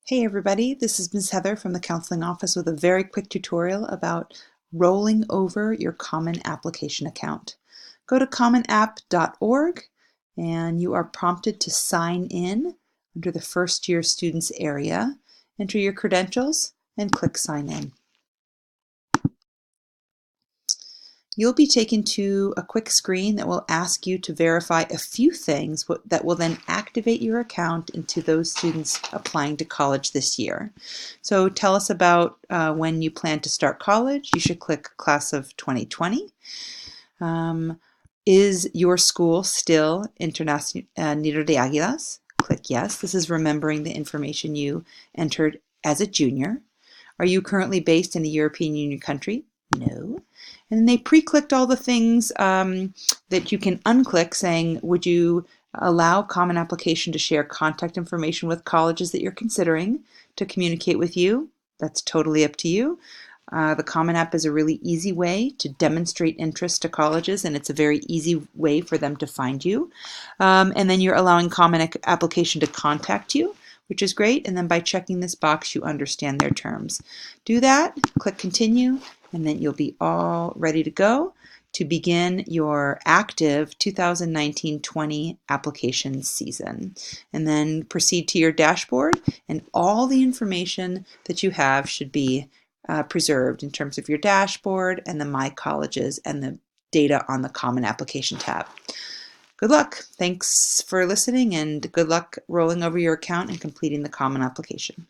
Hey everybody, this is Ms. Heather from the Counseling Office with a very quick tutorial about rolling over your Common Application account. Go to commonapp.org and you are prompted to sign in under the first year students area. Enter your credentials and click sign in. You'll be taken to a quick screen that will ask you to verify a few things that will then activate your account into those students applying to college this year. So tell us about when you plan to start college. You should click Class of 2020. Is your school still Nido de Águilas? Click yes. This is remembering the information you entered as a junior. Are you currently based in a European Union country? No. And they pre-clicked all the things that you can unclick, saying, would you allow Common Application to share contact information with colleges that you're considering to communicate with you? That's totally up to you. The Common App is a really easy way to demonstrate interest to colleges, and it's a very easy way for them to find you. And then you're allowing Common Application to contact you, which is great. And then by checking this box, you understand their terms. Do that, click continue, and then you'll be all ready to go to begin your active 2019-20 application season. And then proceed to your dashboard, and all the information that you have should be preserved in terms of your dashboard and the My Colleges and the data on the Common Application tab. Good luck. Thanks for listening, and good luck rolling over your account and completing the Common Application.